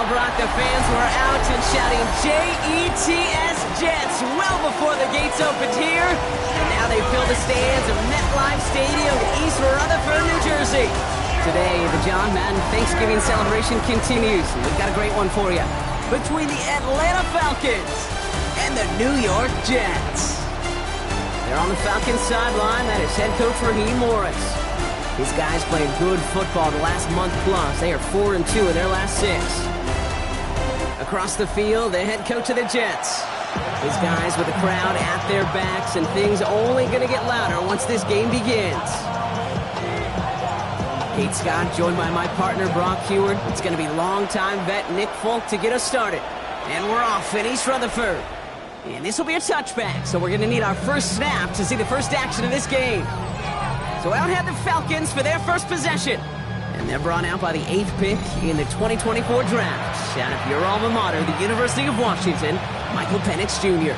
Brock, the fans were out and shouting J-E-T-S, Jets, well before the gates opened here. And now they fill the stands of MetLife Stadium in East Rutherford, New Jersey. Today, the John Madden Thanksgiving celebration continues. And we've got a great one for you. Between the Atlanta Falcons and the New York Jets. They're on the Falcons sideline. That is head coach Raheem Morris. These guys played good football the last month plus. They are 4-2 in their last 6. Across the field, the head coach of the Jets. These guys with the crowd at their backs, and things only going to get louder once this game begins. Kate Scott joined by my partner Brock Heward. It's going to be longtime vet Nick Folk to get us started. And we're off in East Rutherford. And this will be a touchback, so we're going to need our first snap to see the first action of this game. So out head the Falcons for their first possession. And they're brought out by the 8th pick in the 2024 draft. Shout out to your alma mater, the University of Washington, Michael Penix Jr.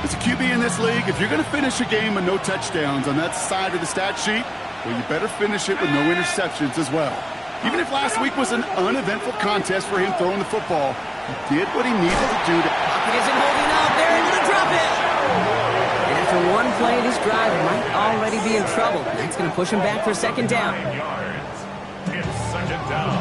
As a QB in this league, if you're going to finish a game with no touchdowns on that side of the stat sheet, well, you better finish it with no interceptions as well. Even if last week was an uneventful contest for him throwing the football, he did what he needed to do to... Pocket isn't holding up. They're able to drop it. And after one play, this drive might already be in trouble. That's going to push him back for second down. 9 yards. It's second down.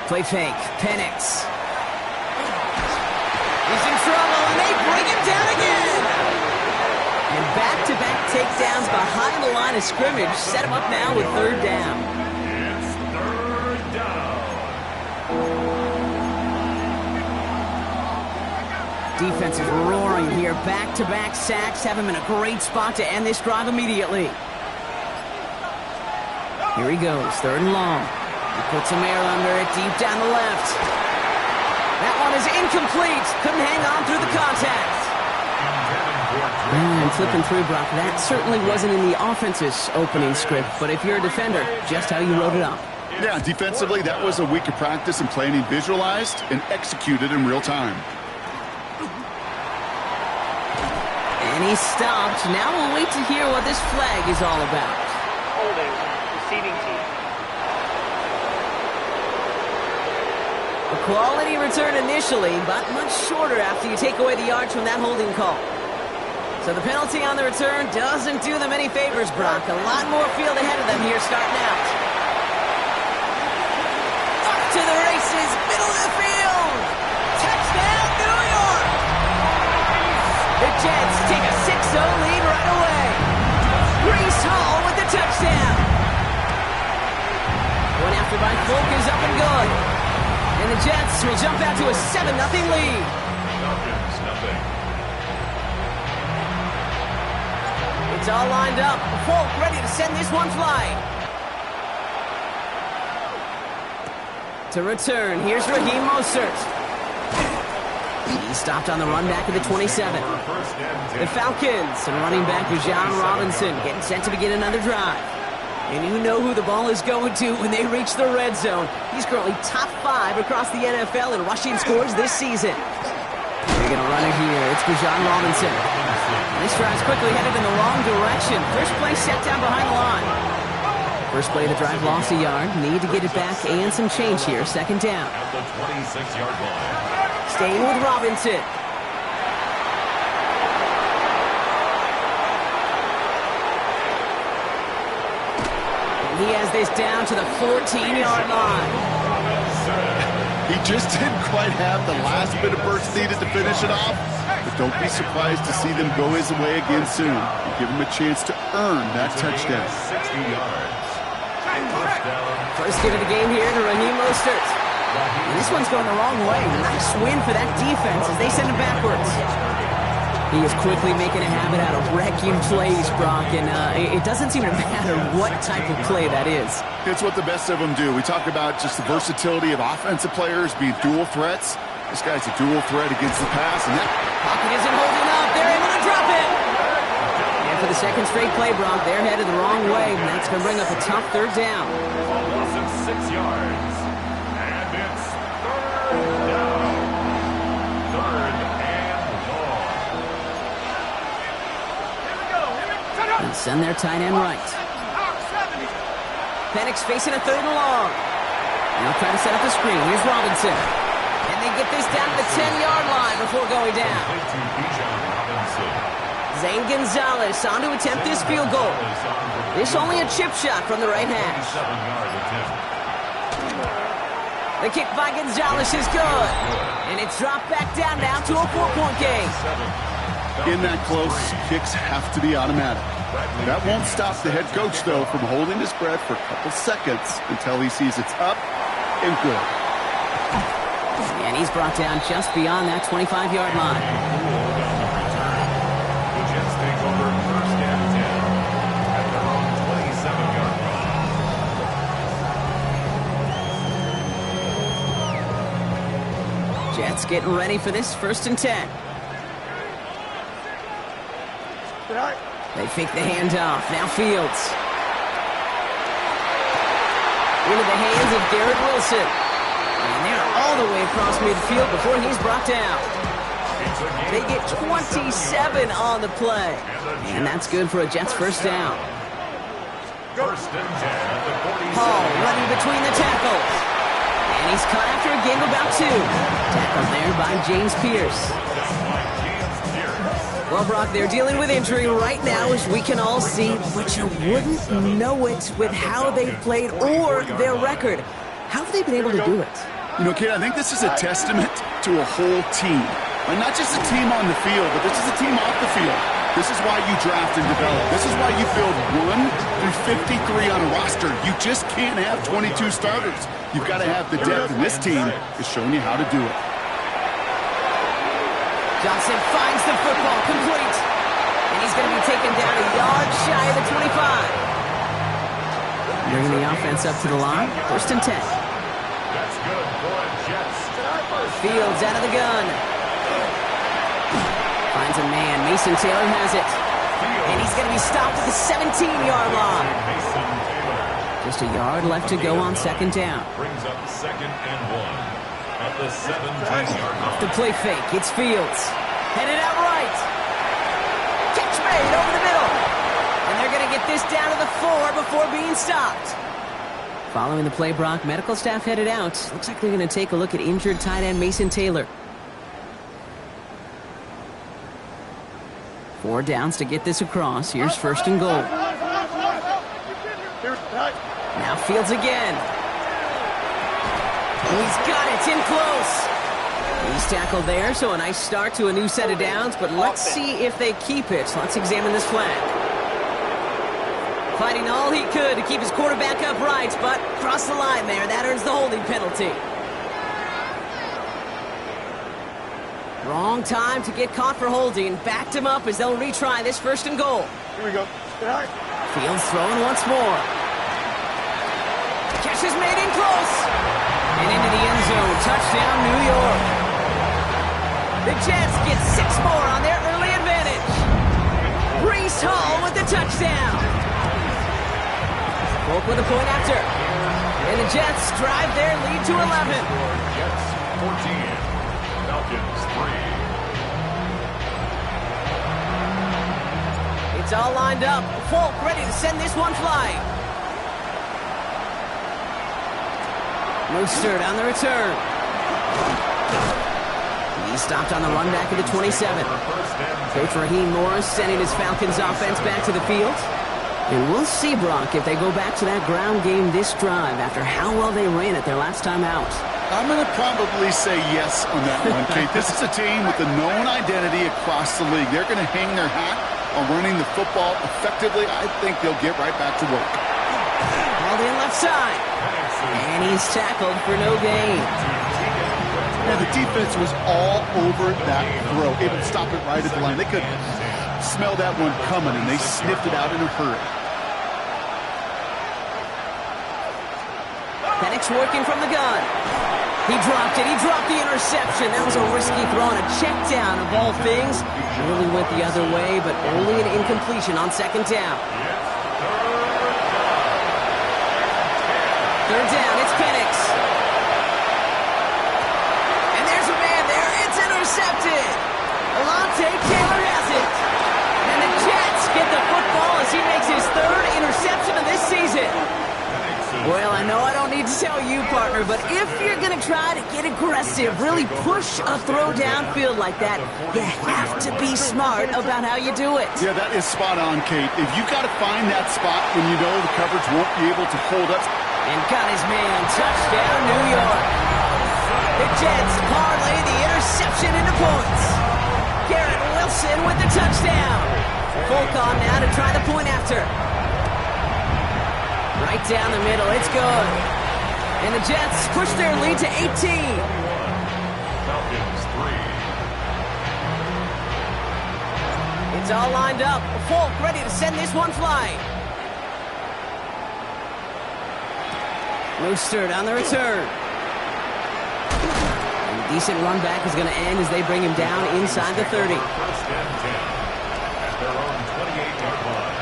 Play fake. Penix. He's in trouble, and they bring him down again. And back-to-back takedowns behind the line of scrimmage set him up now with third down. It's third down. Defense is roaring here. Back-to-back sacks have him in a great spot to end this drive immediately. Here he goes, third and long. He puts some air under it, deep down the left. That one is incomplete. Couldn't hang on through the contact. And flipping through, Brock, that certainly wasn't in the offense's opening script, but if you're a defender, just how you wrote it up. Yeah, defensively, that was a week of practice and planning visualized and executed in real time. And he's stopped. Now we'll wait to hear what this flag is all about. Holding, receiving team. A quality return initially, but much shorter after you take away the yards from that holding call. So the penalty on the return doesn't do them any favors, Brock. A lot more field ahead of them here starting out. Up to the races, middle of the field. Touchdown, New York! The Jets take a 6-0 lead right away. Breece Hall with the touchdown. Going after by Folk is up and good. And the Jets will jump out to a 7-0 lead. Falcons, nothing. It's all lined up. Folk ready to send this one flying. To return, here's Raheem Mostert. He stopped on the run back of the 27. The Falcons and running back Bijan Robinson getting set to begin another drive. And you know who the ball is going to when they reach the red zone. He's currently top 5 across the NFL in rushing scores this season. They're going to run it here. It's Bijan Robinson. This drive's quickly headed in the wrong direction. First play set down behind the line. First play of the drive lost a yard. Need to get it back and some change here. Second down. At the 26-yard line. Staying with Robinson. And he has this down to the 14-yard line. He just didn't quite have the last bit of burst needed to finish it off. But don't be surprised to see them go his way again soon. And give him a chance to earn that touchdown. 60 yards. First give of the game here to Raheem Mostert. And this one's going the wrong way. Nice win for that defense as they send him backwards. He is quickly making a habit out of wrecking plays, Brock, and it doesn't seem to matter what type of play that is. It's what the best of them do. We talk about just the versatility of offensive players being dual threats. This guy's a dual threat against the pass, and that pocket isn't holding up. They're able to drop it. And for the second straight play, Brock, they're headed the wrong way, and that's going to bring up a tough third down. A loss of 6 yards. And it's third down. Third and long. Send their tight end right. Penix facing a 3rd and long. Now try to set up the screen. Here's Robinson. And they get this down to the 10-yard line before going down. Zane Gonzalez on to attempt this field goal. This only a chip shot from the right hash. The kick by Gonzalez is good. And it's dropped back down now to a 4-point game. In that close, kicks have to be automatic. That won't stop the head coach, though, from holding his breath for a couple seconds until he sees it's up and good. And he's brought down just beyond that 25-yard line. The Jets take over 1st and 10 at their own 27-yard line. Jets getting ready for this 1st and 10. They fake the handoff. Now Fields. Into the hands of Garrett Wilson. And they're all the way across midfield before he's brought down. They get 27 on the play. And that's good for a Jets 1st down. 1st and 10 at the 47. Hall running between the tackles. And he's caught after a gain of about 2. Tackled there by James Pierce. Well, Brock, they're dealing with injury right now, as we can all see, but you wouldn't know it with how they've played or their record. How have they been able to do it? You know, kid, I think this is a testament to a whole team. And not just a team on the field, but this is a team off the field. This is why you draft and develop. This is why you build 1 through 53 on a roster. You just can't have 22 starters. You've got to have the depth, and this team is showing you how to do it. Johnson finds the football complete. And he's going to be taken down a yard shy of the 25. Bringing the offense up to the line. 1st and 10. That's good for the Jets. Fields out of the gun. Finds a man. Mason Taylor has it. And he's going to be stopped at the 17-yard line. Just a yard left to go on 2nd down. Brings up 2nd and 1. At the 17-yard line. The play fake. It's Fields. Headed out right. Catch made over the middle. And they're going to get this down to the 4 before being stopped. Following the play, Brock, medical staff headed out. Looks like they're going to take a look at injured tight end Mason Taylor. 4 downs to get this across. Here's 1st and goal. Now Fields again. He's got it in close. He's tackled there, so a nice start to a new set of downs, but let's see if they keep it. Let's examine this flag. Fighting all he could to keep his quarterback upright, but crossed the line there. That earns the holding penalty. Wrong time to get caught for holding. Backed him up as they'll retry this 1st and goal. Here we go. Fields throwing once more. Catch is made in close. And into the end zone. Touchdown, New York. The Jets get 6 more on their early advantage. Breece Hall with the touchdown. Volk with a point after. And the Jets drive their lead to 11. Jets 14. Falcons 3. It's all lined up. Volk ready to send this one flying. Mostert on the return. He's stopped on the run back of the 27. Coach Raheem Morris sending his Falcons offense back to the field. And we'll see, Brock, if they go back to that ground game this drive after how well they ran it their last time out. I'm going to probably say yes on that one, Kate. This is a team with a known identity across the league. They're going to hang their hat on running the football effectively. I think they'll get right back to work. Called in left side. And he's tackled for no gain. Yeah, the defense was all over that throw. Able to stop it right at the line. They could smell that one coming, and they sniffed it out in a hurry. Penix working from the gun. He dropped it. He dropped the interception. That was a risky throw and a check down of all things. Really went the other way, but only an incompletion on 2nd down. 3rd down, it's Penix. And there's a man there. It's intercepted. Alontae Taylor has it. And the Jets get the football as he third interception of this season. Well, I know I don't need to tell you, partner, but if you're going to try to get aggressive, really push a throw downfield like that, you have to be smart about how you do it. Yeah, that is spot on, Kate. If you've got to find that spot when you know the coverage won't be able to hold up. And got his man. Touchdown, New York. The Jets parlay the interception into points. Garrett Wilson with the touchdown. Full on now to try the point after. Right down the middle, it's good. And the Jets push their lead to 18. Falcons 3. It's all lined up. Folk ready to send this one flying. Mostert on the return. And a decent run back is going to end as they bring him down inside the 30. First and 10 at their own 28-yard line.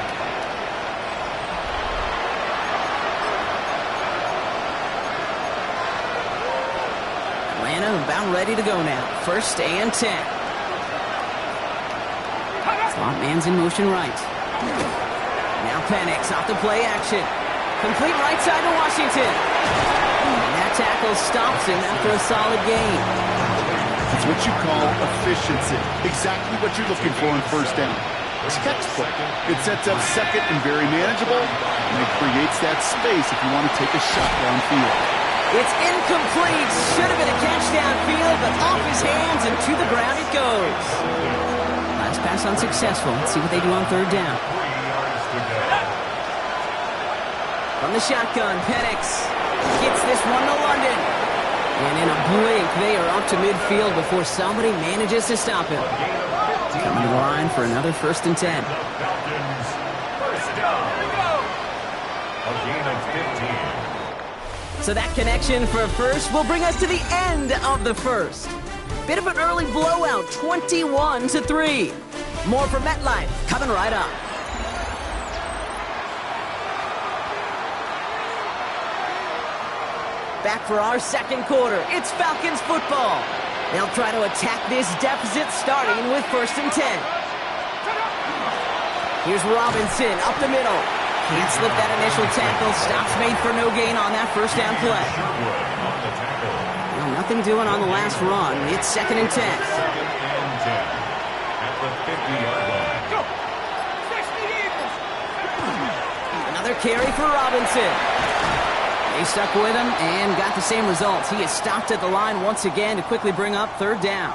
Atlanta about ready to go now. First and 10. Slot man's in motion right. Now Penix off the play action. Complete right side to Washington. And that tackle stops him after a solid gain. It's what you call efficiency. Exactly what you're looking for in first down. Textbook. It sets up second and very manageable, and it creates that space if you want to take a shot downfield. It's incomplete. Should have been a catch downfield, but off his hands and to the ground it goes. Last pass unsuccessful. Let's see what they do on third down. 3 yards to go. From the shotgun, Penix gets this one to London. And in a blink, they are up to midfield before somebody manages to stop him. Coming to the line for another first and 10. The Falcons first down. A gain of 15. So that connection for first will bring us to the end of the first. Bit of an early blowout, 21-3. More from MetLife coming right up. Back for our second quarter. It's Falcons football. They'll try to attack this deficit starting with first and 10. Here's Robinson up the middle. Can't slip that initial tackle. Stops made for no gain on that first down play. Sherwood on the tackle. Well, nothing doing on the last run. It's second and 10. Second and 10 at the 50-yard line. Another carry for Robinson. They stuck with him and got the same results. He is stopped at the line once again to quickly bring up third down.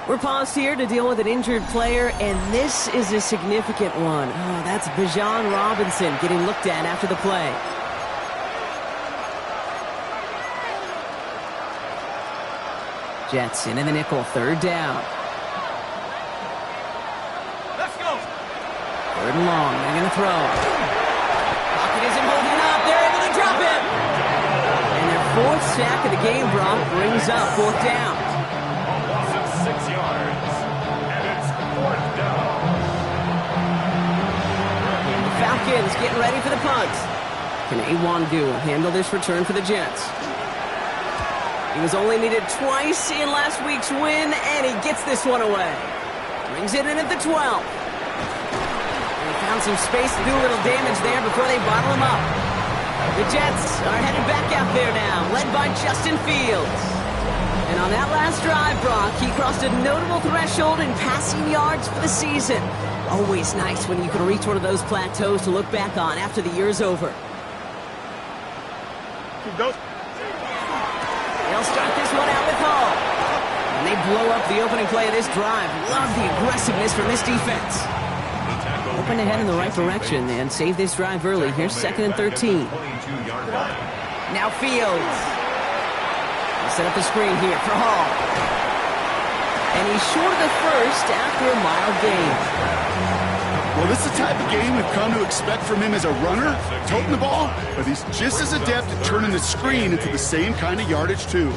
We're paused here to deal with an injured player, and this is a significant one. Oh, that's Bijan Robinson getting looked at after the play. Jets in the nickel, third down. Let's go. Third and long, they're going to throw. Pocket isn't holding up, they're able to drop him. And their fourth sack of the game, Brock, brings up fourth down. A loss of 6 yards. And it's fourth down. The Falcons getting ready for the punt. Can Awandu handle this return for the Jets? He was only needed twice in last week's win, and he gets this one away. Brings it in at the 12. And he found some space to do a little damage there before they bottle him up. The Jets are headed back out there now, led by Justin Fields. And on that last drive, Brock, he crossed a notable threshold in passing yards for the season. Always nice when you can reach one of those plateaus to look back on after the year's over. They'll start this one out with Hall. And they blow up the opening play of this drive. Love the aggressiveness from this defense. Open ahead in the right direction and save this drive early. Here's second and 13. 22-yard line. Now Fields. They'll set up the screen here for Hall. And he's short of the first after a mild gain. Well, this is the type of game we've come to expect from him as a runner, toting the ball, but he's just as adept at turning the screen into the same kind of yardage, too.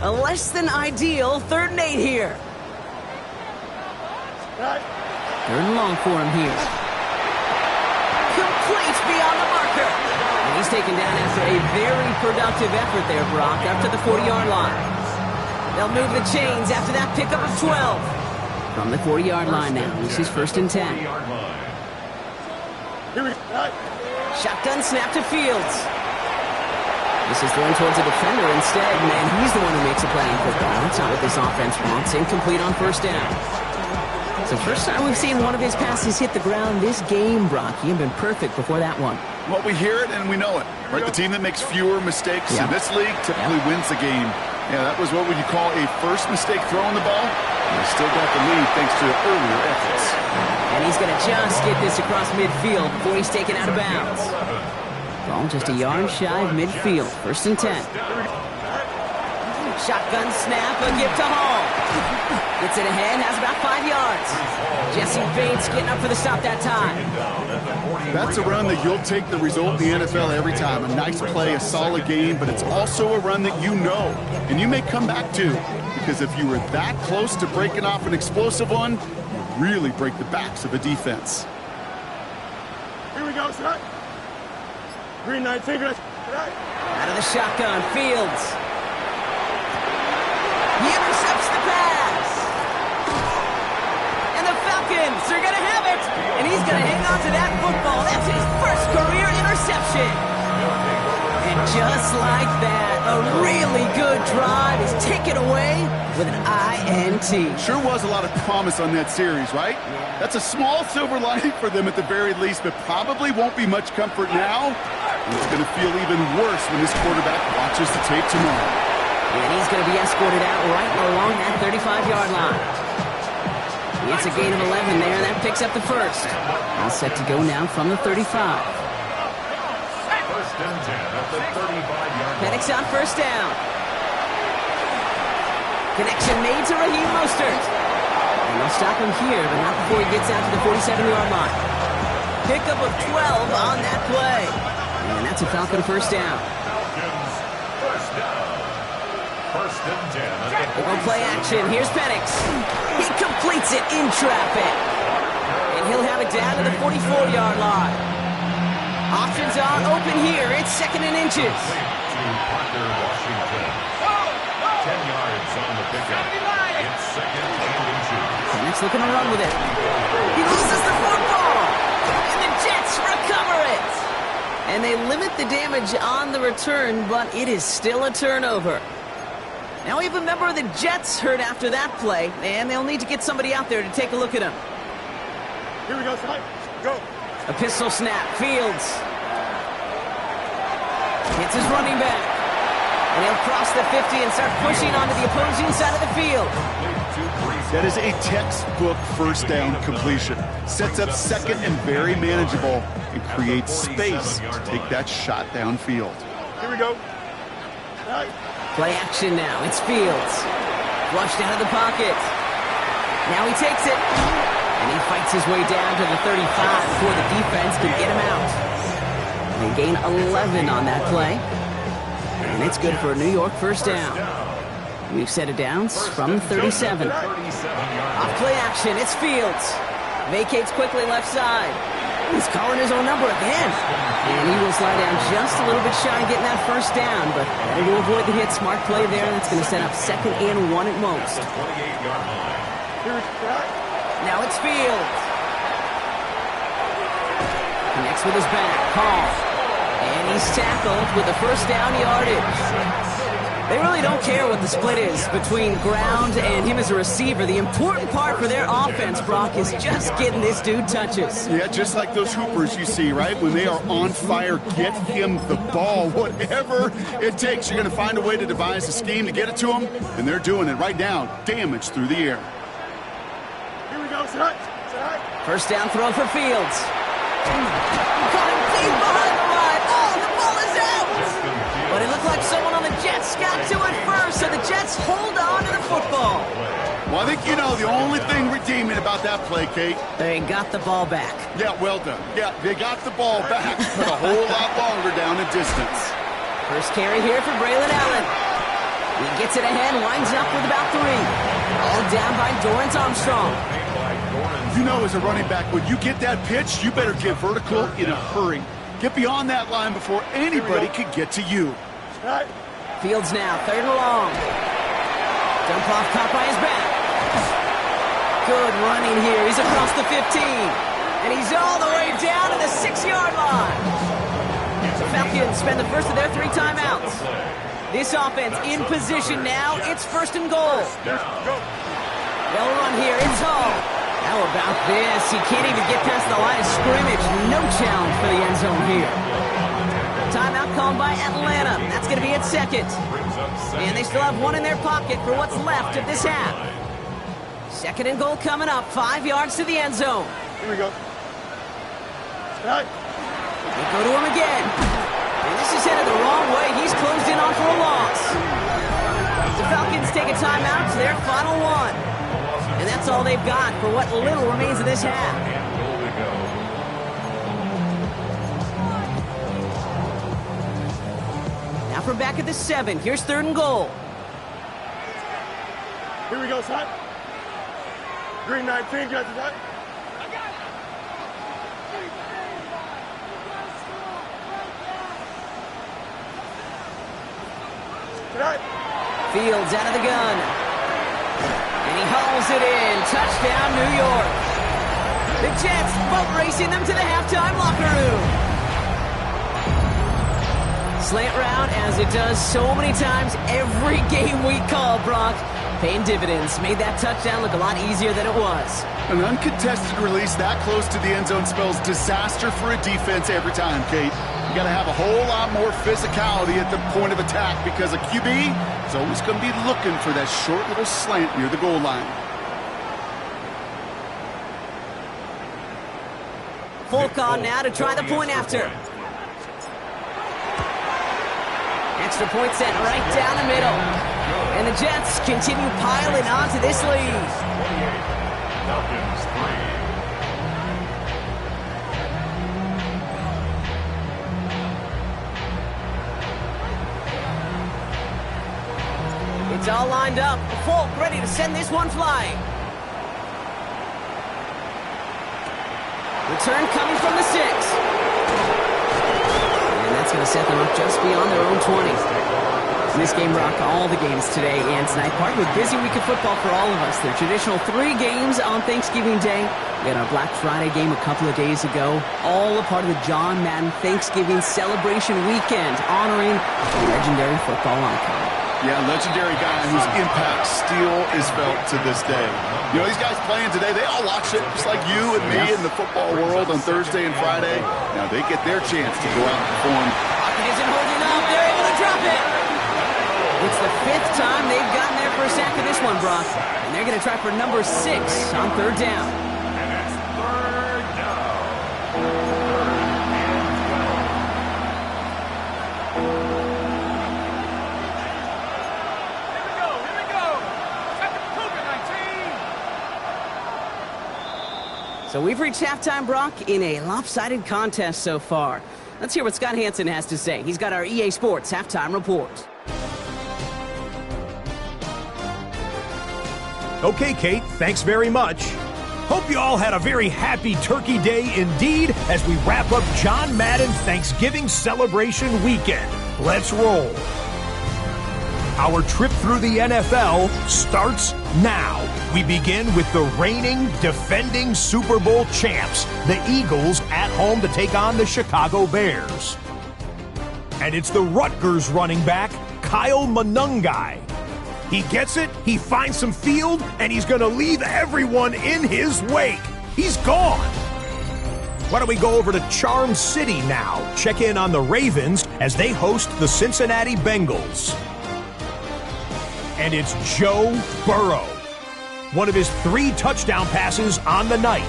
A less than ideal 3rd and 8 here. 3rd and long for him here. Complete beyond the marker. And he's taken down after a very productive effort there, Brock, up to the 40-yard line. They'll move the chains after that pickup of 12. From the 40-yard line now. This is 1st and 10. Shotgun snap to Fields. This is thrown towards a defender instead, and he's the one who makes a play in football. That's not what this offense wants. Incomplete on 1st down. So first time we've seen one of his passes hit the ground this game, Brock. He had been perfect before that one. Well, we hear it and we know it, right? The team that makes fewer mistakes in this league typically wins the game. Yeah, that was what would you call a first mistake throwing the ball. And he still got the lead thanks to earlier efforts. And he's going to just get this across midfield before he's taken out of bounds. Ball just a yard shy of midfield. 1st and 10. Shotgun snap, a give to Hall. Gets it ahead, has about 5 yards. Jesse Bates getting up for the stop that time. That's a run that you'll take the result in the NFL every time. A nice play, a solid game, but it's also a run that you know, and you may come back to, because if you were that close to breaking off an explosive one, you really break the backs of a defense. Here we go, son. Green 9 fingers. Out of the shotgun, Fields. He intercepts the pass. And the Falcons are going to have it. And he's going to hang on to that football. That's his first career interception. And just like that, a really good drive is taken away with an INT. Sure was a lot of promise on that series, right? That's a small silver lining for them at the very least, but probably won't be much comfort now. And it's going to feel even worse when this quarterback watches the tape tomorrow. And he's going to be escorted out right along that 35-yard line. He gets a gain of 11 there, and that picks up the first. All set to go now from the 35. 1st and 10 at the 35-yard line. Penix on 1st down. Connection made to Raheem Mostert. And they'll stop him here, but not before he gets out to the 47-yard line. Pickup of 12 on that play. And that's a Falcon 1st down. Falcons 1st down. 1st and 10. We'll go play action. Here's Penix. He completes it in traffic. And he'll have it down to the 44-yard line. Options are open here. It's 2nd and inches. To Parker Washington. 10 yards on the pickup. It's 2nd and inches. Penix looking to run with it. He loses the football. And the Jets recover it. And they limit the damage on the return, but it is still a turnover. Now we have a member of the Jets hurt after that play, and they'll need to get somebody out there to take a look at him. Here we go, son. Go. A pistol snap. Fields hits his running back. And he'll cross the 50 and start pushing onto the opposing side of the field. That is a textbook 1st down completion. Sets up 2nd and very manageable and creates space to take that shot downfield. Here we go. Play action now. It's Fields. Flushed out of the pocket. Now he takes it. And he fights his way down to the 35 before the defense can get him out. They gain 11 on that play. And it's good for a New York 1st down. We've set it down from 37. Off play action. It's Fields. Vacates quickly left side. He's calling his own number again. And he will slide down just a little bit shy of getting that 1st down. But better to avoid the hit. Smart play there. That's going to set up 2nd and 1 at most. Now it's Fields. Connects with his back. Hall. And he's tackled with the 1st down yardage. They really don't care what the split is between ground and him as a receiver. The important part for their offense, Brock, is just getting this dude touches. Yeah, just like those hoopers you see, right? When they are on fire, get him the ball. Whatever it takes, you're going to find a way to devise a scheme to get it to him, and they're doing it right now. Damage through the air. Here we go, son. 1st down throw for Fields. Caught him deep behind the line. Oh, the ball is out! But it looked like someone on the Jets got to it first, so the Jets hold on to the football. Well, I think you know the only thing redeeming about that play, Kate. They got the ball back. Yeah, well done. Yeah, they got the ball back, but a whole lot longer down the distance. First carry here for Braylon Allen. He gets it ahead, winds up with about 3. All down by Dorrance Armstrong. You know, as a running back, when you get that pitch, you better get vertical in a hurry. Get beyond that line before anybody can get to you. Fields now, 3rd and long. Dump off caught by his back. Good running here. He's across the 15. And he's all the way down to the 6-yard line. The Falcons spend the first of their 3 timeouts. This offense in position now. It's 1st and goal. They'll run here. It's Hall. How about this? He can't even get past the line of scrimmage. No challenge for the end zone here. Timeout called by Atlanta. That's going to be its 2nd. And they still have 1 in their pocket for what's left of this half. 2nd and goal coming up. 5 yards to the end zone. Here we go. Right. They go to him again. And this is headed the wrong way. He's closed in on for a loss. The Falcons take a timeout to their final 1. And that's all they've got for what little remains of this half. Now from back at the 7. Here's 3rd and goal. Here we go, son. Green 19, got to that. Fields out of the gun. And he hauls it in. Touchdown, New York. The Jets boat racing them to the halftime locker room. Slant route, as it does so many times every game we call, Brock. Paying dividends. Made that touchdown look a lot easier than it was. An uncontested release that close to the end zone spells disaster for a defense every time, Kate. You got to have a whole lot more physicality at the point of attack because a QB is always going to be looking for that short little slant near the goal line. Folk on now to try the point after. Extra point set right down the middle. And the Jets continue piling onto this lead. Falcons 3. It's all lined up. Folk ready to send this one flying. Return coming from the 6. And that's going to set them up just beyond their own 20. This game rocked all the games today and tonight. Part of a busy week of football for all of us. The traditional 3 games on Thanksgiving Day. We had our Black Friday game a couple of days ago. All a part of the John Madden Thanksgiving celebration weekend, honoring a legendary football icon. Yeah, legendary guy whose impact still is felt to this day. You know, these guys playing today, they all watch it just like you and me in the football world on Thursday and Friday. Now they get their chance to go out and perform. Pocket isn't holding up. They're able to drop it. It's the 5th time they've gotten their first sack of this one, Brock. And they're going to try for number 6 on 3rd down. And it's 3rd down. 3rd and 12. Here we go. Check the Cougar 19. So we've reached halftime, Brock, in a lopsided contest so far. Let's hear what Scott Hansen has to say. He's got our EA Sports halftime report. Okay, Kate, thanks very much. Hope you all had a very happy Turkey Day indeed as we wrap up John Madden Thanksgiving celebration weekend. Let's roll. Our trip through the NFL starts now. We begin with the reigning, defending Super Bowl champs, the Eagles, at home to take on the Chicago Bears. And it's the Rutgers running back, Kyle Monangai. He gets it, he finds some field, and he's going to leave everyone in his wake. He's gone. Why don't we go over to Charm City now, check in on the Ravens as they host the Cincinnati Bengals. And it's Joe Burrow. One of his 3 touchdown passes on the night.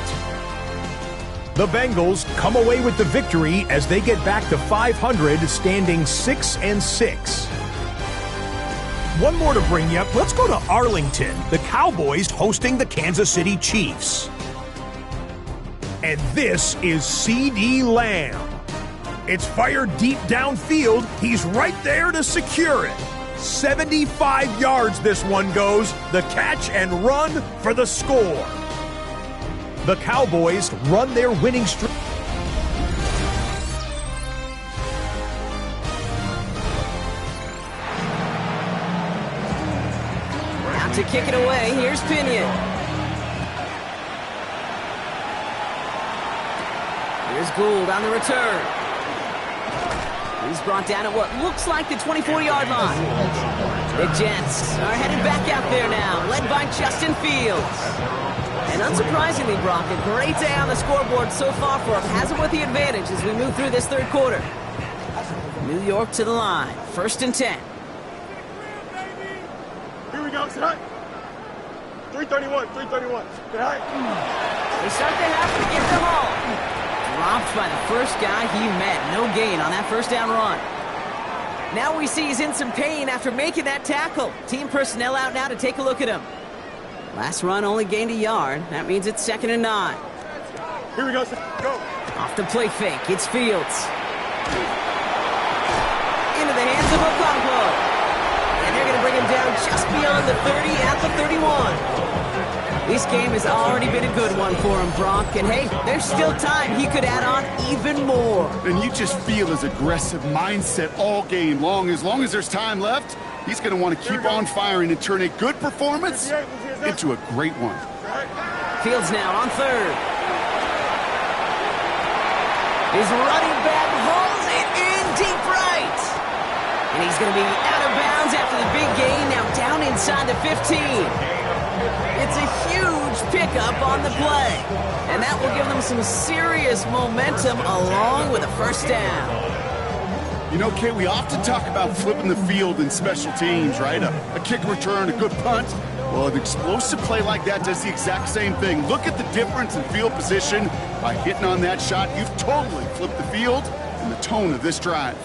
The Bengals come away with the victory as they get back to 500, standing 6-6. One more to bring you up. Let's go to Arlington. The Cowboys hosting the Kansas City Chiefs. And this is C.D. Lamb. It's fired deep downfield. He's right there to secure it. 75 yards this one goes. The catch and run for the score. The Cowboys run their winning streak. to kick it away, here's Pinion. Here's Gould on the return. He's brought down at what looks like the 24-yard line. The Jets are headed back out there now, led by Justin Fields. And unsurprisingly, Brock, a great day on the scoreboard so far for him. Has him with the advantage as we move through this third quarter. New York to the line, 1st and 10. Here we go, set. 331, 331. Set. They start the half to get the ball. Dropped by the first guy he met. No gain on that first down run. Now we see he's in some pain after making that tackle. Team personnel out now to take a look at him. Last run only gained a yard. That means it's 2nd and 9. Here we go, go. Off the play fake, it's Fields. Into the hands of Okonkwo. And they're going to bring him down just beyond the 30 at the 31. This game has already been a good one for him, Brock. And hey, there's still time. He could add on even more. And you just feel his aggressive mindset all game long. As long as there's time left, he's going to want to keep on firing and turn a good performance into a great one. Fields now on 3rd. His running back hauls it in deep right. And he's going to be out of bounds after the big gain, now down inside the 15. It's a huge pickup on the play. And that will give them some serious momentum along with a first down. You know, Kate, we often talk about flipping the field in special teams, right? A kick return, a good punt. Well, an explosive play like that does the exact same thing. Look at the difference in field position. By hitting on that shot, you've totally flipped the field and the tone of this drive.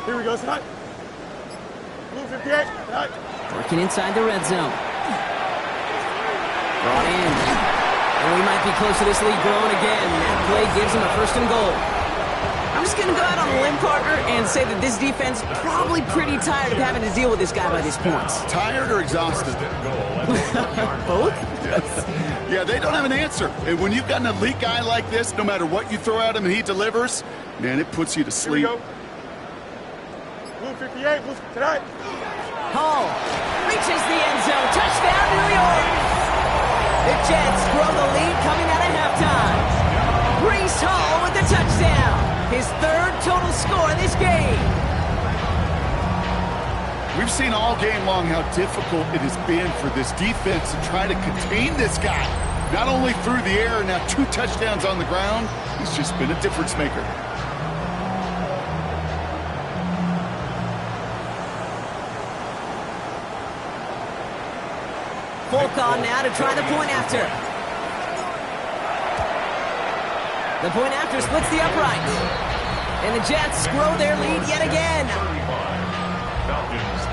Here we go, set. Blue 58, set. Working inside the red zone. Brought in. And we might be close to this lead growing again. That play gives him a 1st and goal. I'm just going to go out on a limb, partner, and say that this defense probably pretty tired of having to deal with this guy by this point. Tired or exhausted? Both? Yes. Yeah, they don't have an answer. And when you've got an elite guy like this, no matter what you throw at him and he delivers, man, it puts you to sleep. Here we go. Blue 58, blue tonight. Hall reaches the end zone. Touchdown, New York! The Jets grow the lead coming out of halftime. Breece Hall with the touchdown. His 3rd total score in this game. We've seen all game long how difficult it has been for this defense to try to contain this guy. Not only through the air, now 2 touchdowns on the ground. He's just been a difference maker. Folk on now to try the point after. The point after splits the upright. And the Jets grow their lead yet again. Falcons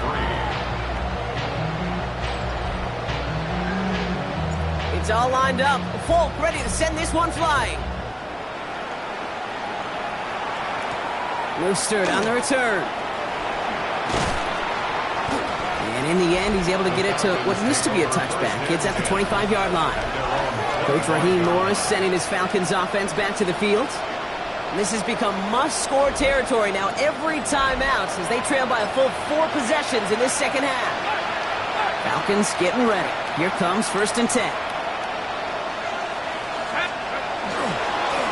3. It's all lined up. Folk ready to send this one flying. Mostert on the return. And in the end, he's able to get it to what used to be a touchback. It's at the 25-yard line. Coach Raheem Morris sending his Falcons offense back to the field. And this has become must-score territory now every time out as they trail by a full 4 possessions in this second half. Falcons getting ready. Here comes 1st and 10.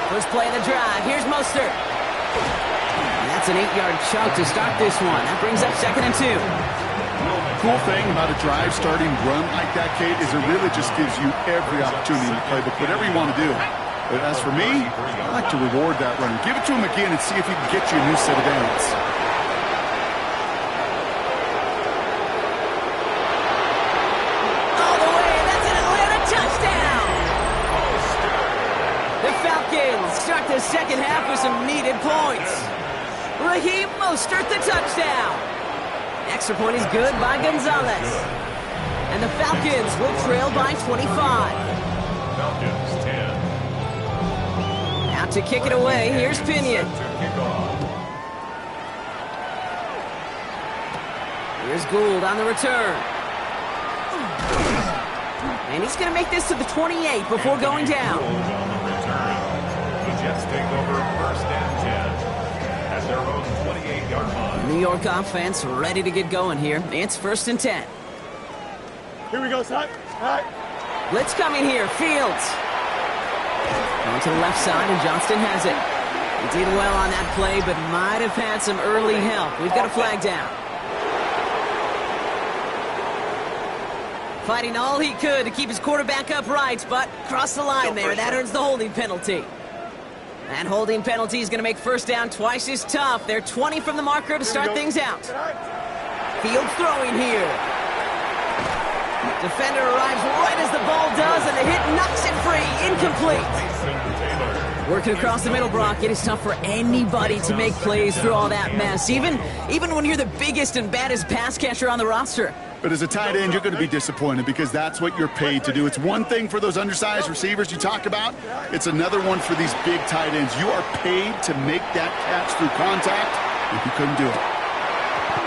First play of the drive. Here's Mostert. And that's an 8-yard chunk to start this one. That brings up 2nd and 2. Cool thing about a drive starting run like that, Kate, is it really just gives you every opportunity to play, but whatever you want to do. But as for me, I like to reward that run. Give it to him again and see if he can get you a new set of downs. All the way, that's an Atlanta touchdown! The Falcons start the second half with some needed points. Raheem Mostert the touchdown. Extra point is good by Gonzalez. And the Falcons will trail by 25. Falcons 10. Out to kick it away, here's Pinion. Here's Gould on the return. And he's going to make this to the 28 before going down. The Jets take over 1st and 10 at their own 28-yard line. New York offense ready to get going here. It's 1st and 10. Here we go, Scott. All right. Blitz coming here. Fields. On to the left side, and Johnston has it. He did well on that play, but might have had some early help. We've got a flag down. Fighting all he could to keep his quarterback upright, but crossed the line there. That earns the holding penalty. That holding penalty is going to make 1st down twice as tough. They're 20 from the marker to start things out. Fields throwing here. Defender arrives right as the ball does, and the hit knocks it free. Incomplete. Working across the middle, Brock. It is tough for anybody to make plays through all that mess, even when you're the biggest and baddest pass catcher on the roster. But as a tight end, you're going to be disappointed because that's what you're paid to do. It's one thing for those undersized receivers you talk about. It's another one for these big tight ends. You are paid to make that catch through contact, and you couldn't do it.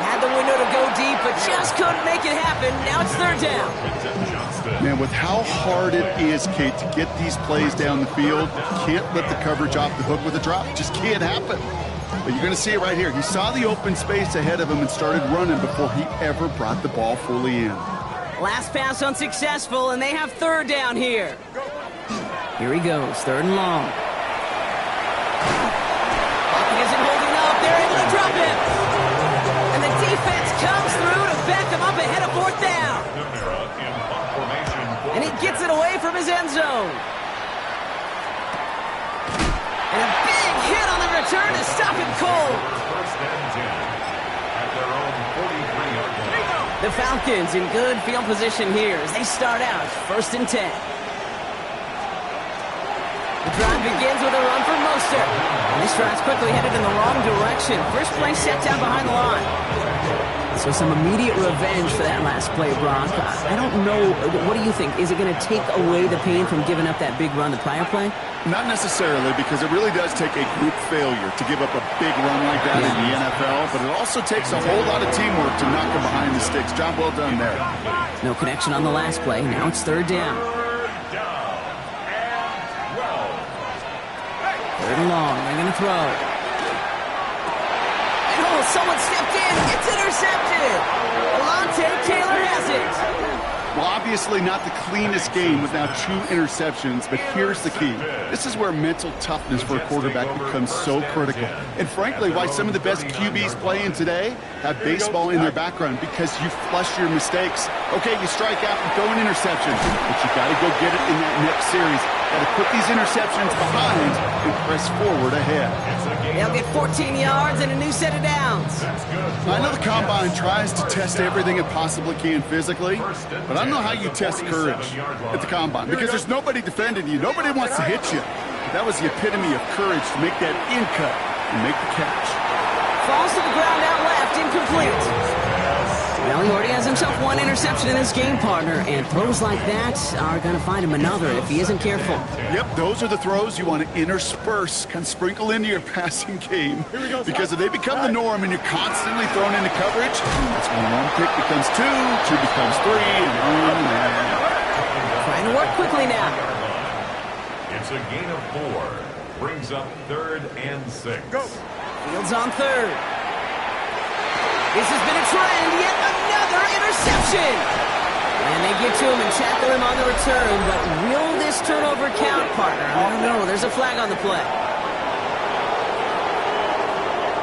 Had the window to go deep, but just couldn't make it happen. Now it's 3rd down. Man, with how hard it is, Kate, to get these plays down the field, you can't let the coverage off the hook with a drop. It just can't happen. But you're going to see it right here. He saw the open space ahead of him and started running before he ever brought the ball fully in. Last pass unsuccessful, and they have 3rd down here. Here he goes, 3rd and long. Pocket isn't holding up. They're able to drop him. And the defense comes through to back him up ahead of 4th down. And he gets it away from his end zone. And a big hit on the return to stop him cold. 1st and 10 at their own 43-yard line. The Falcons in good field position here as they start out 1st and 10. The drive begins with a run for Mostert. And this drive's quickly headed in the wrong direction. First play set down behind the line. So some immediate revenge for that last play, Brock. I don't know. What do you think? Is it going to take away the pain from giving up that big run the prior play? Not necessarily, because it really does take a group failure to give up a big run like that in the NFL, but it also takes a whole lot of teamwork to knock him behind the sticks. Job well done there. No connection on the last play. Now it's 3rd down. 3rd and long. They're going to throw. Oh, someone stepped in. It's intercepted. Alontae Taylor has it. Well, obviously not the cleanest game with now 2 interceptions, but here's the key. This is where mental toughness for a quarterback becomes so critical. And frankly, why some of the best QBs playing today have baseball in their background, because you flush your mistakes. Okay, you strike out and throw an interception, but you got to go get it in that next series. Got to put these interceptions behind and press forward ahead. They'll get 14 yards and a new set of downs. I know the Combine tries to test everything it possibly can physically, but I don't know how you test courage at the Combine, because there's nobody defending you. Nobody wants to hit you. But that was the epitome of courage to make that in cut and make the catch. Falls to the ground out left, incomplete. Well, he already has himself 1 interception in this game, partner, and throws like that are going to find him another if he isn't careful. Yep, those are the throws you want to intersperse, kind of sprinkle into your passing game, because if they become the norm and you're constantly thrown into coverage, that's when 1 pick becomes 2, 2 becomes 3, and on and on. Trying to work quickly now. It's a gain of 4. Brings up 3rd and 6. Go. Fields on 3rd. This has been a trend, yet another interception. And they get to him and tackle him on the return, but will this turnover count, partner? I don't know. There's a flag on the play.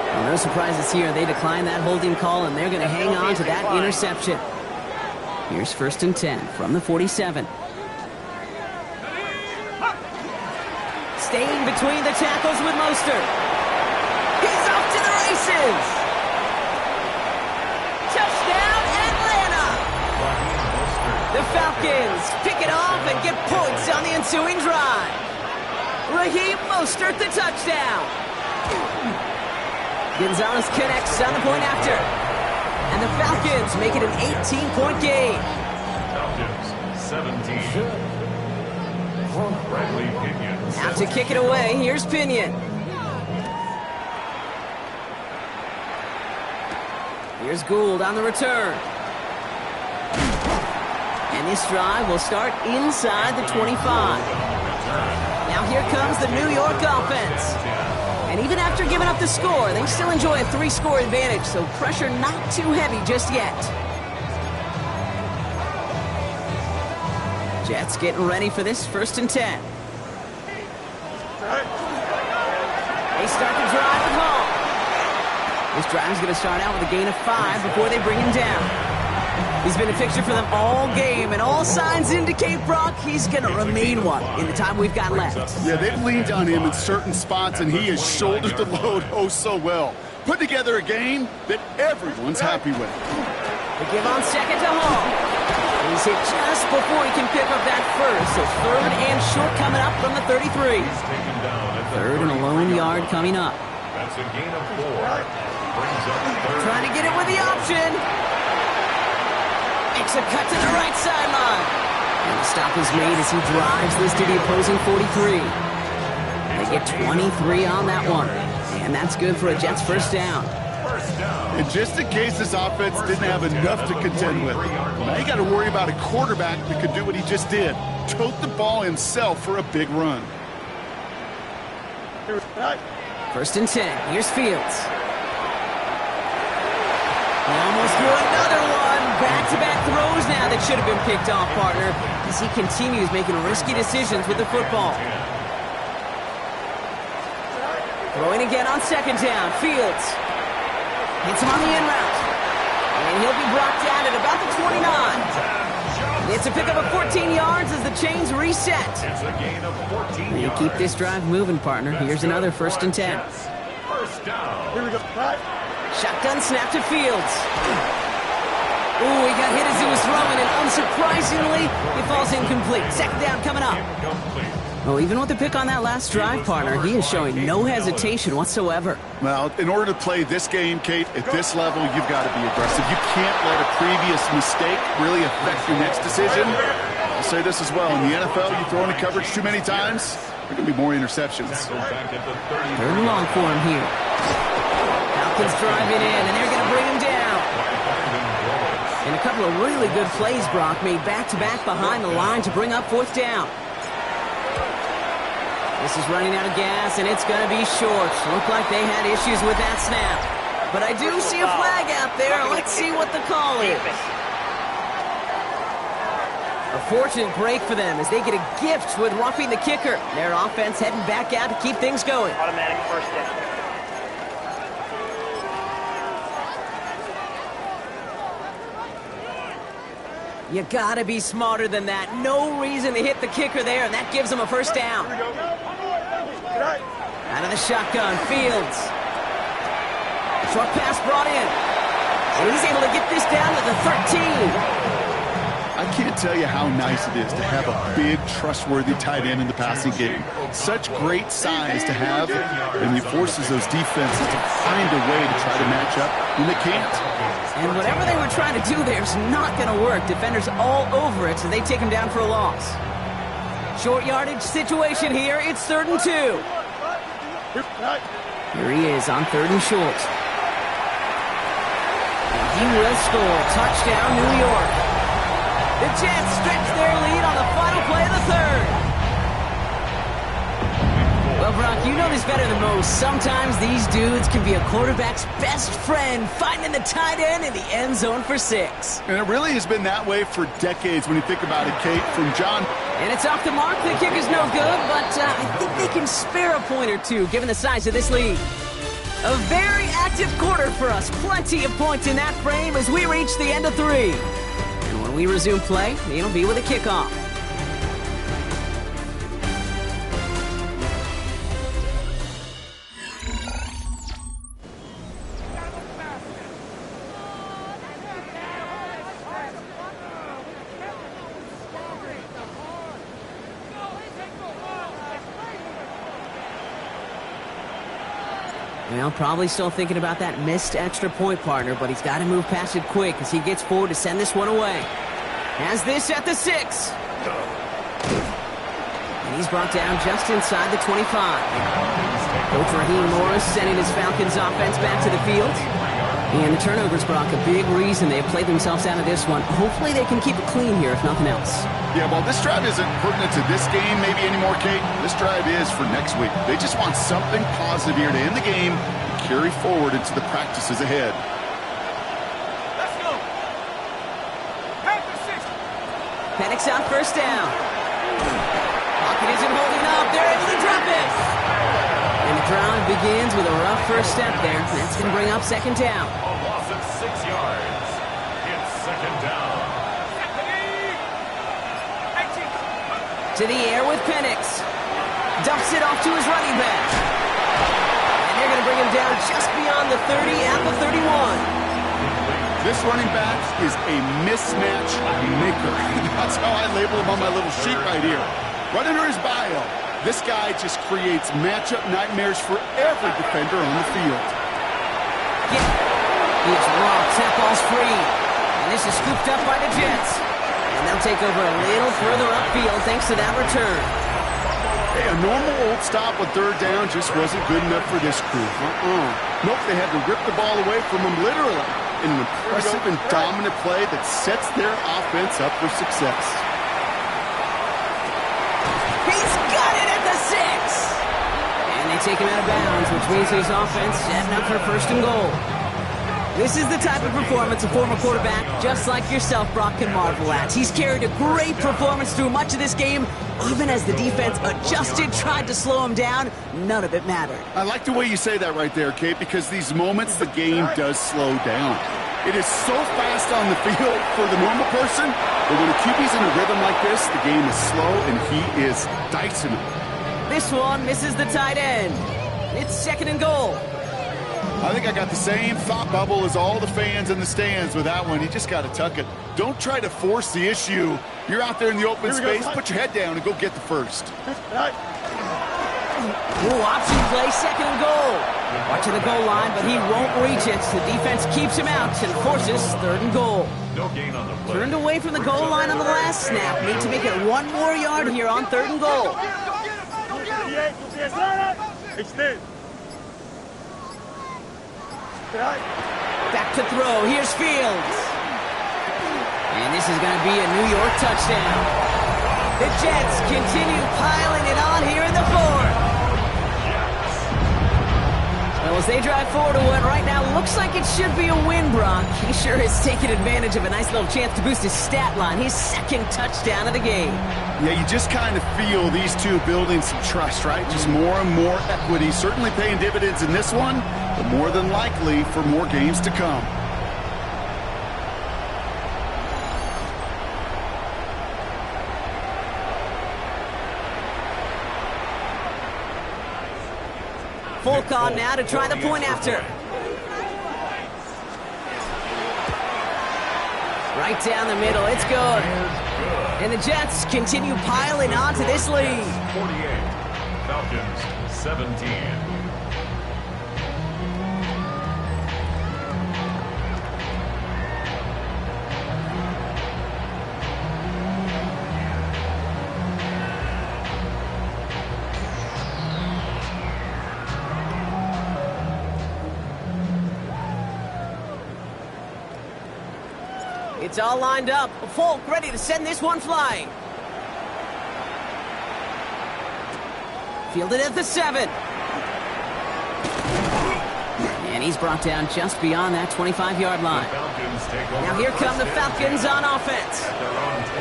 Well, no surprises here. They decline that holding call, and they're going to hang on to that interception. Here's 1st and 10 from the 47. Staying between the tackles with Mostert. He's off to the races. Touchdown, Atlanta! The Falcons pick it off and get points on the ensuing drive. Raheem Mostert, the touchdown. Gonzalez connects on the point after. And the Falcons make it an 18-point game. Falcons, 17. Bradley Pinion. Have to kick it away. Here's Pinion. Here's Gould on the return. And this drive will start inside the 25. Now here comes the New York offense. And even after giving up the score, they still enjoy a 3-score advantage, so pressure not too heavy just yet. Jets getting ready for this 1st and 10. They start the drive at home. This drive is going to start out with a gain of 5 before they bring him down. He's been a fixture for them all game, and all signs indicate, Brock, he's going to remain one in the time we've got left. Yeah, they've leaned on him in certain spots, and he has shouldered the load oh so well. Put together a game that everyone's happy with. The give on 2nd to Hall. He's hit just before he can pick up that first, so 3rd and short coming up from the 33. 3rd and a lone yard coming up. That's a gain of 4. Brings up 3rd. Trying to get it with the option. Makes a cut to the right sideline. And the stop is made as he drives this to the opposing 43. They get 23 on that one. And that's good for a Jets 1st down. And just in case this offense didn't have enough to contend with, now you got to worry about a quarterback that could do what he just did. Tote the ball himself for a big run. 1st and 10. Here's Fields. He almost threw another one. Back-to-back throws now that should have been picked off, partner, as he continues making risky decisions with the football. Throwing again on 2nd down. Fields hits him on the in route. And he'll be brought down at about the 29. It's a pickup of 14 yards as the chains reset. It's a gain of 14 You yards. keep this drive moving, partner. Here's another 1st and 10. 1st down. Here we go. Shotgun snap to Fields. Ooh, he got hit as he was throwing, and unsurprisingly, he falls incomplete. 2nd down coming up. Incomplete. Well, even with the pick on that last drive, partner, he is showing no hesitation whatsoever. Well, in order to play this game, Kate, at this level, you've got to be aggressive. You can't let a previous mistake really affect your next decision. I'll say this as well. In the NFL, you throw into coverage too many times, there are going to be more interceptions. Back at the 30. 3rd and long for him here. Falcons driving in, and they're going to bring him down. And a couple of really good plays, Brock, made back-to-back behind the line to bring up 4th down. This is running out of gas, and it's going to be short. Looked like they had issues with that snap. But I do see a flag out there. Let's see what the call is. A fortunate break for them as they get a gift with roughing the kicker. Their offense heading back out to keep things going. Automatic 1st down. You gotta be smarter than that. No reason to hit the kicker there, and that gives them a 1st down. Out of the shotgun, Fields. Short pass brought in. And he's able to get this down to the 13. I can't tell you how nice it is to have a big, trustworthy tight end in the passing game. Such great size to have, and he forces those defenses to find a way to try to match up when they can't. And whatever they were trying to do there is not going to work. Defenders all over it, so they take him down for a loss. Short yardage situation here. It's 3rd and 2. Here he is on 3rd and short. And he will score. Touchdown, New York. The Jets stretch their lead on the final play of the 3rd. Well, Brock, you know this better than most. Sometimes these dudes can be a quarterback's best friend, finding the tight end in the end zone for 6. And it really has been that way for decades when you think about it, Kate. From John. And it's off the mark. The kick is no good, but I think they can spare a point or two, given the size of this lead. A very active quarter for us. Plenty of points in that frame as we reach the end of 3. And when we resume play, it'll be with a kickoff. Well, probably still thinking about that missed extra point, partner, but he's got to move past it quick as he gets forward to send this one away. Has this at the 6. And he's brought down just inside the 25. Coach Raheem Morris sending his Falcons offense back to the field. And the turnovers, Brock, a big reason they have played themselves out of this one. Hopefully they can keep it clean here, if nothing else. Yeah, well, this drive isn't pertinent to this game maybe anymore, Kate. This drive is for next week. They just want something positive here to end the game and carry forward into the practices ahead. Let's go. Panthers 6. Penix on first down. Pocket isn't holding up. They're able to drop it. And the drive begins with a rough first step there. That's going to bring up second down. A loss of 6 yards. It's second down. To the air with Penix. Dumps it off to his running back. And they're going to bring him down just beyond the 30 at the 31. This running back is a mismatch maker. That's how I label him on my little sheet right here. Right under his bio, this guy just creates matchup nightmares for every defender on the field. He's rocked. That ball's free. And this is scooped up by the Jets. And they'll take over a little further upfield thanks to that return. Hey, a normal old stop with third down just wasn't good enough for this crew. Nope, they had to rip the ball away from him literally in an impressive and dominant play that sets their offense up for success. He's got it at the 6. And they take him out of bounds, which means his offense setting up for first and goal. This is the type of performance a former quarterback, just like yourself, Brock, can marvel at. He's carried a great performance through much of this game. Even as the defense adjusted, tried to slow him down, none of it mattered. I like the way you say that right there, Kate, because these moments the game does slow down. It is so fast on the field for the normal person, but when a QB's in a rhythm like this, the game is slow and he is dicing it. This one misses the tight end. It's second and goal. I think I got the same thought bubble as all the fans in the stands with that one. You just got to tuck it. Don't try to force the issue. You're out there in the open space. Put your head down and go get the first. Ooh, option play, second and goal. Watching the goal line, but he won't reach it. The defense keeps him out and forces third and goal. No gain on the play. Turned away from the goal line on the last snap. Need to make it 1 more yard here on third and goal. Extend. Back to throw. Here's Fields. And this is going to be a New York touchdown. The Jets continue piling it on here in the fourth. Well, as they drive forward to what right now looks like it should be a win, Brock. He sure has taken advantage of a nice little chance to boost his stat line. His second touchdown of the game. Yeah, you just kind of feel these two building some trust, right? Just more and more equity. Certainly paying dividends in this one, but more than likely for more games to come. Folk on now to try the point after. Right down the middle, it's good. And the Jets continue piling onto this lead. 48. Falcons 17. It's all lined up. Folk ready to send this one flying. Fielded at the 7. And he's brought down just beyond that 25-yard line. Now here come the Falcons on offense.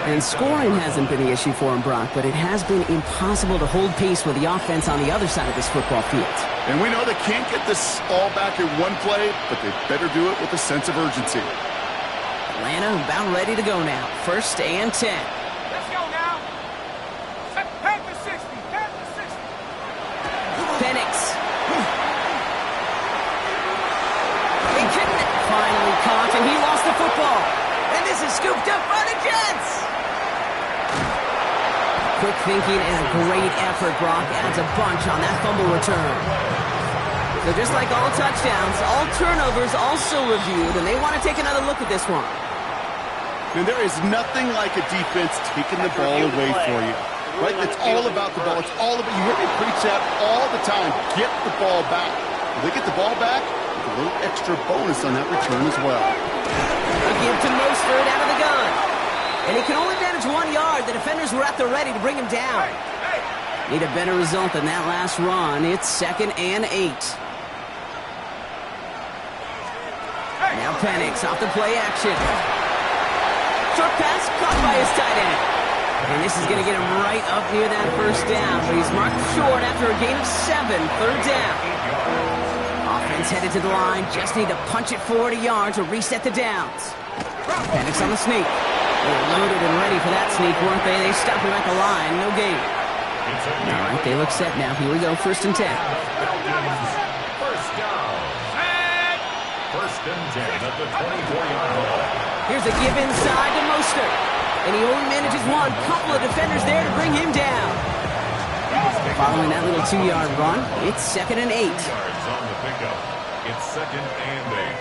And scoring hasn't been the issue for him, Brock, but it has been impossible to hold pace with the offense on the other side of this football field. And we know they can't get this all back in one play, but they better do it with a sense of urgency. Atlanta about ready to go now. First and 10. Let's go now. Panthers 60. Panthers 60. Penix. He couldn't finally caught, and he lost the football. And this is scooped up by the Jets. Quick thinking and a great effort, Brock adds a bunch on that fumble return. So just like all touchdowns, all turnovers also reviewed, and they want to take another look at this one. And there is nothing like a defense taking the ball away for you. Right? It's all about the ball. It's all about, you hear me preach that all the time. Get the ball back. If they get the ball back, a little extra bonus on that return as well. A give to Mostert out of the gun. And he can only manage 1 yard. The defenders were at the ready to bring him down. Need a better result than that last run. It's 2nd and 8. Now Penix off the play action. Short pass caught by his tight end. And this is going to get him right up near that first down. But he's marked short after a gain of 7. 3rd down. Offense headed to the line. Just need to punch it 40 yards or reset the downs. Penix on the sneak. They were loaded and ready for that sneak, weren't they? They stopped him at the line. No gain. All right, they look set now. Here we go. 1st and 10. First down. 1st and 10 at the 24-yard line. Here's a give inside to Mostert. And he only manages one. Couple of defenders there to bring him down. Following that little 2-yard run, it's 2nd and 8. 2 yards on the pickup. It's 2nd and 8.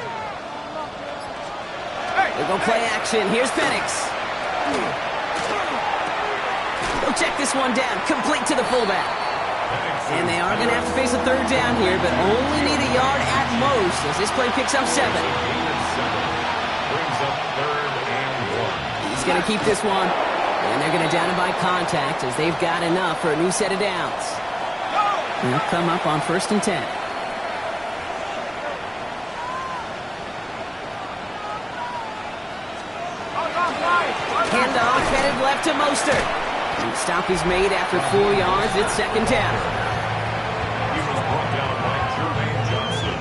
They go play action. Here's Penix. They'll check this one down. Complete to the fullback. And they are going to have to face a 3rd down here, but only need a yard at most as this play picks up 7. Brings up 3rd and 1. He's going to keep this one. And they're going to down him by contact as they've got enough for a new set of downs. They'll come up on 1st and 10. Handoff headed left to Mostert. And stop is made after 4 yards. It's 2nd down. He was brought down by Jermaine Johnson.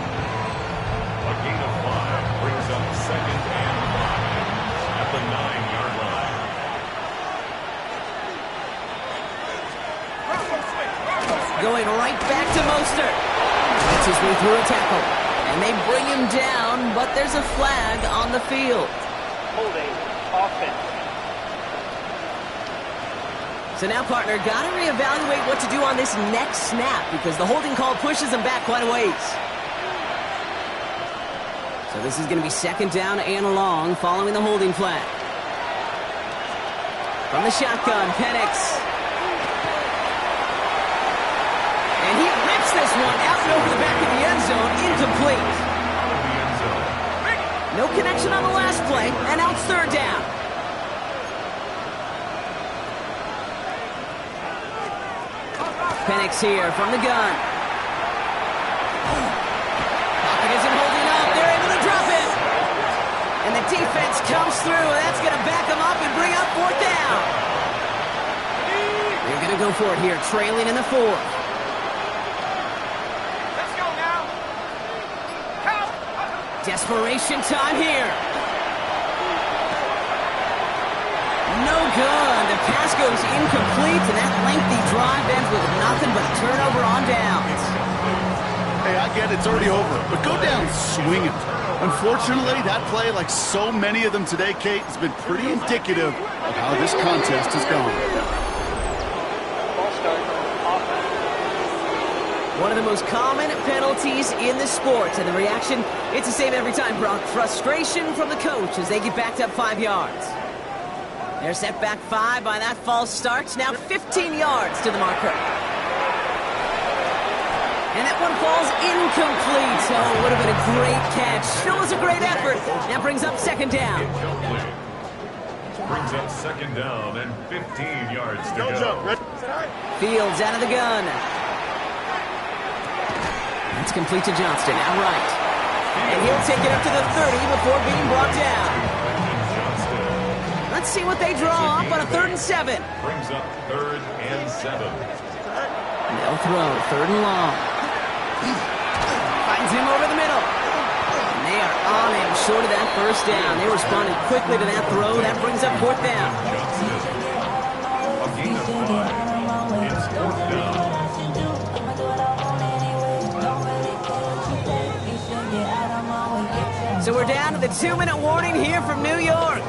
A gain of 5 brings up 2nd and 5 at the 9-yard line. Going right back to Mostert. That's his way through a tackle. And they bring him down, but there's a flag on the field. Holding offense. So now, partner, got to reevaluate what to do on this next snap because the holding call pushes him back quite a ways. So this is going to be 2nd down and long following the holding flag. From the shotgun, Penix. And he rips this one out and over the back of the end zone, incomplete. No connection on the last play, and now it's 3rd down. Penix here from the gun. Pocket isn't holding up. They're able to drop it. And the defense comes through. That's going to back them up and bring up 4th down. They're going to go for it here, trailing in the 4th. Let's go now. Help. Desperation time here. No good. The pass goes incomplete, and that lengthy drive ends with nothing but a turnover on downs. Hey, I get it's already over, but go down swinging. Unfortunately, that play, like so many of them today, Kate, has been pretty indicative of how this contest has gone. Ball start. Offense. One of the most common penalties in the sport, and the reaction, it's the same every time, Brock. Frustration from the coach as they get backed up 5 yards. They're set back 5 by that false start. Now 15 yards to the marker. And that one falls incomplete. So it would have been a great catch. Still was a great effort. That brings up 2nd down. Brings up 2nd down and 15 yards to Go, go. Joe. Fields out of the gun. That's complete to Johnston, outright. And he'll take it up to the 30 before being brought down. Let's see what they draw up on a 3rd and 7. Brings up 3rd and 7. They'll throw 3rd and long. Finds him over the middle. And they are on him short of that 1st down. They responded quickly to that throw. That brings up 4th down. A gain of 5. It's 4th down. So we're down to the 2-minute warning here from New York.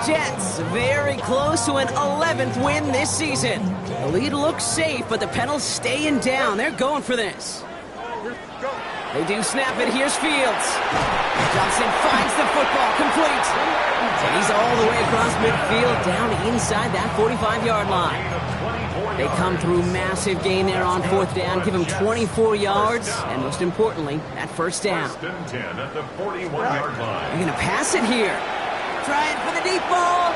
Jets very close to an 11th win this season. The lead looks safe, but the Penals staying down. They're going for this. They do snap it. Here's Fields. Johnson finds the football, complete. And he's all the way across midfield, down inside that 45-yard line. They come through massive gain there on 4th down, give them 24 yards, and most importantly, that first down. First and 10 at the 41-yard line. They're going to pass it here. Trying for the deep ball.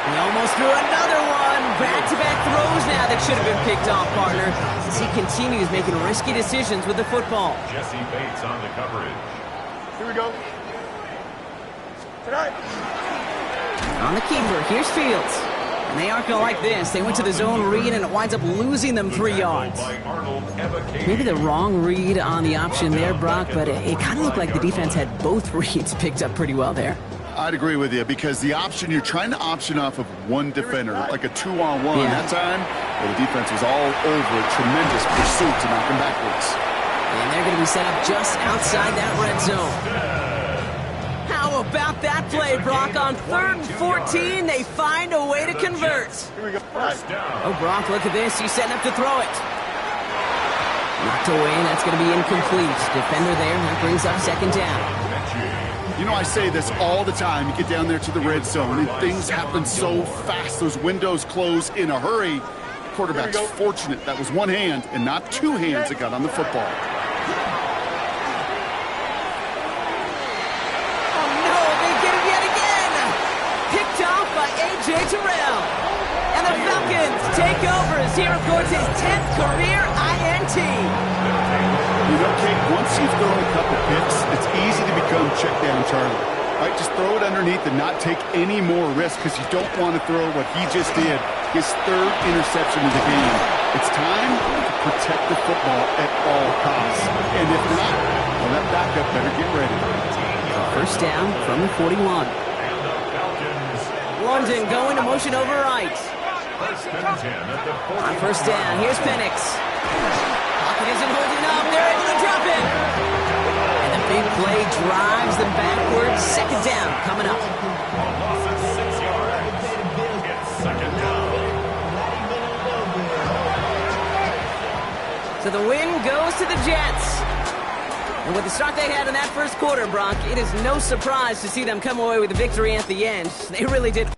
He almost threw another one. Back-to-back throws now that should have been picked off, partner, as he continues making risky decisions with the football. Jesse Bates on the coverage. Here we go. Tonight. On the keeper, here's Fields. And they aren't going to like this. They went to the zone read, and it winds up losing them 3 yards. By Arnold Evacadi. Maybe the wrong read on the option there, Brock, but it kind of looked like the defense had both reads picked up pretty well there. I'd agree with you, because the option, you're trying to option off of one defender, like a 2-on-1. Yeah. That time, well, the defense was all over a tremendous pursuit to knock him backwards. And they're going to be set up just outside that red zone. How about that play, Brock? On 3rd and 14, they find a way to convert. Here we go. First down. Oh, Brock, look at this. He's setting up to throw it. Knocked away, and that's going to be incomplete. Defender there, that brings up 2nd down. You know, I say this all the time. You get down there to the red zone, and things happen so fast. Those windows close in a hurry. Quarterback's fortunate that was one hand and not two hands that got on the football. Oh, no, they get it yet again. Picked off by A.J. Terrell. And the Falcons take over as he records his 10th career INT. You know, Kate, once you've thrown a couple picks, it's easy to become check down Charlie. Right, just throw it underneath and not take any more risk, because you don't want to throw what he just did, his 3rd interception of the game. It's time to protect the football at all costs. And if not, well, that backup better get ready. First down from the 41. And the Falcons. London going to motion over right. First and 10 at the 40. On first down, here's Penix. Pocket isn't holding up. They're able to drop it. And the big play drives them backwards. 2nd down coming up. A loss of 6 yards. It's 2nd down. So the win goes to the Jets. And with the start they had in that first quarter, Brock, it is no surprise to see them come away with a victory at the end. They really did